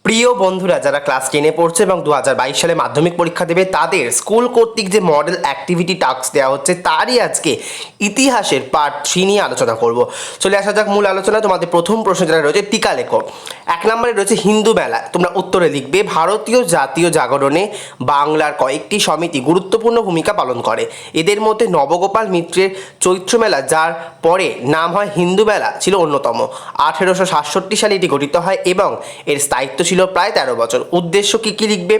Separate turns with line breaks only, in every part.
প্রিয় বন্ধুরা, যারা ক্লাস 10-এ পড়ছে এবং 2022 সালে মাধ্যমিক পরীক্ষা দেবে, তাদের স্কুল কর্তৃক যে মডেল অ্যাক্টিভিটি টাস্ক দেওয়া হচ্ছে, তারই আজকে ইতিহাসের পার্ট 3 নিয়ে আলোচনা করব। চলে আসা যাক মূল আলোচনা। তোমাদের প্রথম প্রশ্ন যেটা রয়েছে, টিকা লেখো। 1 নম্বরে রয়েছে হিন্দু মেলা। তোমরা উত্তরে লিখবে, ভারতীয় জাতীয় জাগরণে বাংলার কয়েকটি সমিতি গুরুত্বপূর্ণ ভূমিকা পালন করে। এদের মধ্যে নবগোপাল মিত্রের চৈত্র মেলা, যার পরে নাম হয় হিন্দু মেলা, ছিল অন্যতম। 1867 সালে এটি গঠিত হয় এবং এর স্থায়িত্ব ছিল প্রায় 13 বছর। উদ্দেশ্য কি কি লিখবে?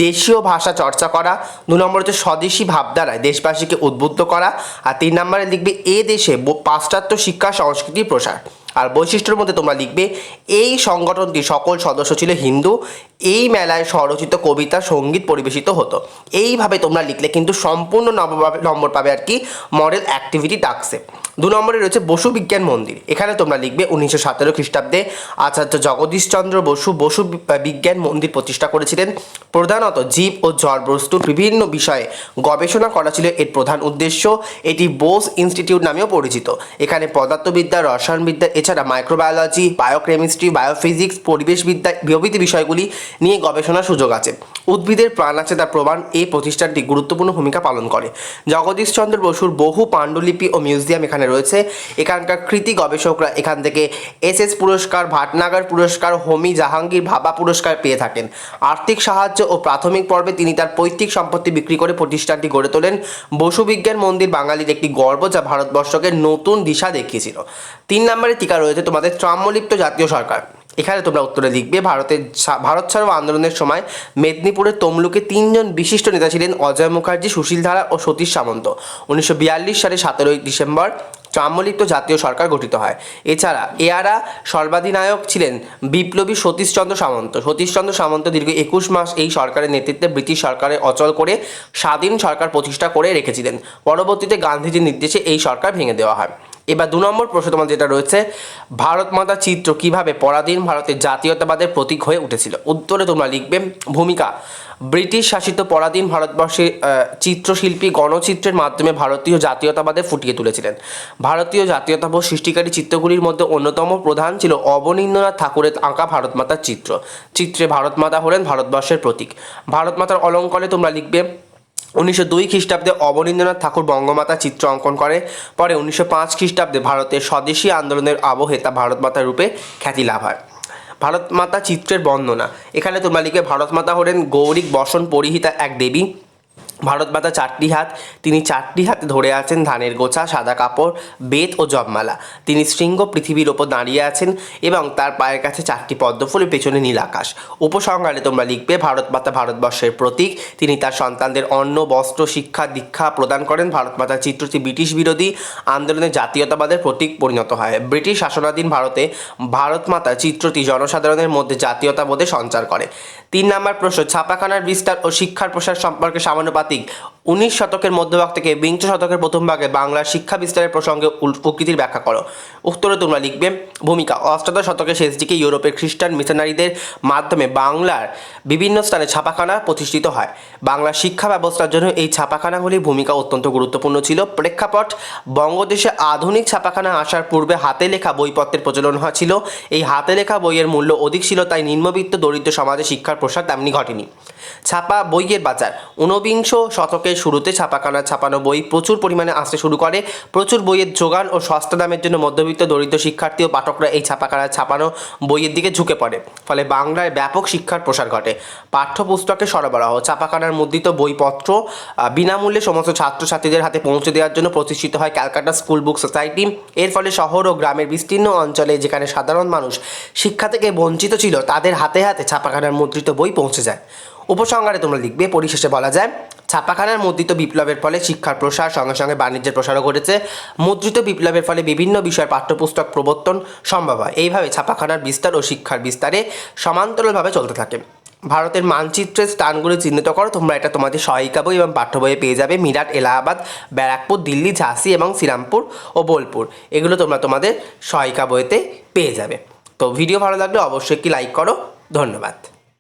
দেশীয় ভাষা চর্চা করা। 2 নম্বর হচ্ছে স্বদেশী ভাবধারায় দেশবাসীকে উদ্বুদ্ধ করা। আর 3 নম্বরে লিখবে এ দেশে পাশ্চাত্য শিক্ষা সংস্কৃতির প্রসার। আর বৈশিষ্ট্যের মধ্যে তোমরা লিখবে, এই সংগঠনটির সকল সদস্য ছিল হিন্দু। এই মেলায় স্বরচিত কবিতা সঙ্গীত পরিবেশিত হতো। এইভাবে তোমরা লিখলে কিন্তু সম্পূর্ণ নম্বর পাবে আর কি মডেল অ্যাক্টিভিটি টাস্কে। 2 নম্বরে রয়েছে বসু বিজ্ঞান মন্দির। এখানে তোমরা লিখবে 1917 খ্রিস্টাব্দে আচার্য জগদীশচন্দ্র বসু বিজ্ঞান মন্দির প্রতিষ্ঠা করেছিলেন। প্রধানত জীব ও জড় বস্তুর বিভিন্ন বিষয়ে গবেষণা করা ছিল এর প্রধান উদ্দেশ্য। এটি বোস ইনস্টিটিউট নামেও পরিচিত। এখানে পদার্থবিদ্যা, রসায়নবিদ্যা এছাড়া মাইক্রোবায়োলজি, বায়োকেমিস্ট্রি, বায়োফিজিক্স, পরিবেশবিদ্যা প্রভৃতি বিষয়গুলি নিয়ে গবেষণার সুযোগ আছে। উদ্ভিদের প্রাণ আছে তার প্রমাণ এই প্রতিষ্ঠানটি গুরুত্বপূর্ণ ভূমিকা পালন করে। জগদীশচন্দ্র বসুর বহু পাণ্ডুলিপি ও মিউজিয়াম এখানে রয়েছে। এখানকার কৃতি গবেষকরা এখান থেকে এসএস পুরস্কার, ভাটনাগর পুরস্কার, হোমি জাহাঙ্গীর ভাবা পুরস্কার পেয়ে থাকেন। আর্থিক সাহায্য ও প্রাথমিক পর্বে তিনি তার পৈতৃক সম্পত্তি বিক্রি করে প্রতিষ্ঠানটি গড়ে তোলেন। বসু বিজ্ঞান মন্দির বাঙালির একটি গর্ব, যা ভারতবর্ষকে নতুন দিশা দেখিয়েছিল। 3 নম্বরে টিকা রয়েছে তোমাদের ত্রাম্যলিপ্ত জাতীয় সরকার। এখানে তোমরা উত্তরে লিখবে, ভারত ছাড়ো আন্দোলনের সময় মেদিনীপুরের তমলুকে 3 জন বিশিষ্ট নেতা ছিলেন, অজয় মুখার্জি, সুশীল ধারা ও সতীশ সামন্ত। 1942 সালে 17 ডিসেম্বর ত্রাম্যলিপ্ত জাতীয় সরকার গঠিত হয়। এছাড়া এরা সর্বাধিনায়ক ছিলেন বিপ্লবী সতীশচন্দ্র সামন্ত দীর্ঘ 21 মাস এই সরকারের নেতৃত্বে ব্রিটিশ সরকারে অচল করে স্বাধীন সরকার প্রতিষ্ঠা করে রেখেছিলেন। পরবর্তীতে গান্ধীজির নির্দেশে এই সরকার ভেঙে দেওয়া হয়। এবার 2 নম্বর প্রশ্ন তোমার যেটা রয়েছে, ভারত মাতা চিত্র কিভাবে পরাধীন ভারতের জাতীয়তাবাদের প্রতীক হয়ে উঠেছিল? উত্তরে তোমরা লিখবে, ভূমিকা। ব্রিটিশ শাসিত পরাধীন ভারতবর্ষে চিত্রশিল্পী গণচিত্রের মাধ্যমে ভারতীয় জাতীয়তাবাদে ফুটিয়ে তুলেছিলেন। ভারতীয় জাতীয়তাবাদ সৃষ্টিকারী চিত্রগুলির মধ্যে অন্যতম প্রধান ছিল অবনীন্দ্রনাথ ঠাকুরের আঁকা ভারতমাতার চিত্র। চিত্রে ভারতমাতা হলেন ভারতবর্ষের প্রতীক। ভারতমাতার অলঙ্কারে তোমরা লিখবে, 1902 খ্রিস্টাব্দে অবনীন্দ্রনাথ ঠাকুর বঙ্গমাতা চিত্র অঙ্কন করে। পরে 1905 খ্রিস্টাব্দে ভারতের স্বদেশী আন্দোলনের আবহে তা ভারতমাতা রূপে খ্যাতি লাভ হয়। ভারতমাতা চিত্রের বর্ণনা। এখানে তোমরা লিখবে, ভারতমাতা হলেন গৌরিক বসন পরিহিতা এক দেবী। ভারতমাতা 4টি হাত। তিনি 4টি হাতে ধরে আছেন ধানের গোছা, সাদা কাপড়, বেত ও জপমালা। তিনি শৃঙ্গ পৃথিবীর ওপর দাঁড়িয়ে আছেন এবং তার পায়ের কাছে 4টি পদ্মফুলের পেছনে নীল আকাশ। উপসংহারে তোমরা লিখবে, ভারতমাতা ভারতবর্ষের প্রতীক। তিনি তার সন্তানদের অন্ন, বস্ত্র, শিক্ষা, দীক্ষা প্রদান করেন। ভারতমাতার চিত্রটি ব্রিটিশ বিরোধী আন্দোলনে জাতীয়তাবাদের প্রতীক পরিণত হয়। ব্রিটিশ শাসনাধীন ভারতে ভারতমাতার চিত্রটি জনসাধারণের মধ্যে জাতীয়তাবোধে সঞ্চার করে। 3 নম্বর প্রশ্ন, ছাপাখানার বিস্তার ও শিক্ষার প্রসার সম্পর্কে সামানুপাতিক 19 শতকের মধ্যভাগ থেকে বিংশ শতকের প্রথম ভাগে বাংলার শিক্ষা বিস্তারের প্রসঙ্গে প্রকৃতির ব্যাখ্যা করো। উত্তরে তোমরা লিখবে, ভূমিকা। অষ্টাদশ শতকের শেষ দিকে ইউরোপের খ্রিস্টান মিশনারিদের মাধ্যমে বাংলার বিভিন্ন স্থানে ছাপাখানা প্রতিষ্ঠিত হয়। বাংলার শিক্ষা ব্যবস্থার জন্য এই ছাপাখানাগুলির ভূমিকা অত্যন্ত গুরুত্বপূর্ণ ছিল। প্রেক্ষাপট, বঙ্গদেশে আধুনিক ছাপাখানা আসার পূর্বে হাতে লেখা বইপত্রের প্রচলন ছিল। এই হাতে লেখা বইয়ের মূল্য অধিক ছিল, তাই নিম্নবিত্ত দরিদ্র সমাজে শিক্ষার প্রসার তেমনি ঘটেনি। ছাপা বইয়ের বাজার। 19বিংশ শতকের শুরুতে ছাপাখানা ছাপানো বই প্রচুর পরিমাণে আসতে শুরু করে। প্রচুর বইয়ের যোগান ও সস্তা দামের জন্য মধ্যবিত্ত দরিদ্র শিক্ষার্থী ও পাঠকরা এই ছাপাখানায় ছাপানো বইয়ের দিকে ঝুঁকে পড়ে। ফলে বাংলায় ব্যাপক শিক্ষার প্রসার ঘটে। পাঠ্যপুস্তকের সরবরাহ। ছাপাখানার মুদ্রিত বইপত্র বিনামূল্যে সমস্ত ছাত্রছাত্রীদের হাতে পৌঁছে দেওয়ার জন্য প্রতিষ্ঠিত হয় ক্যালকাটা স্কুল বুক সোসাইটি। এর ফলে শহর ও গ্রামের বিস্তীর্ণ অঞ্চলে যেখানে সাধারণ মানুষ শিক্ষা থেকে বঞ্চিত ছিল, তাদের হাতে হাতে ছাপাখানার মুদ্রিত বই পৌঁছে যায়। উপসংহারে তোমরা লিখবে, পরিশেষে বলা যায়, ছাপাখানার মুদ্রিত বিপ্লবের ফলে শিক্ষার প্রসার, সঙ্গে সঙ্গে বাণিজ্যের প্রসারও ঘটেছে। মুদ্রিত বিপ্লবের ফলে বিভিন্ন বিষয়ের পাঠ্যপুস্তক প্রবর্তন সম্ভব হয়। এইভাবে ছাপাখানার বিস্তার ও শিক্ষার বিস্তারে সমান্তরালভাবে চলতে থাকে। ভারতের মানচিত্রের স্থানগুলি চিহ্নিত করো। তোমরা এটা তোমাদের সহায়িকা বই এবং পাঠ্য বইয়ে পেয়ে যাবে। মিরাট, এলাহাবাদ, ব্যারাকপুর, দিল্লি, ঝাঁসি এবং শ্রীরামপুর ও বোলপুর, এগুলো তোমরা তোমাদের সহায়িকা বইতে পেয়ে যাবে। তো ভিডিও ভালো লাগলে অবশ্যই একটি লাইক করো। ধন্যবাদ।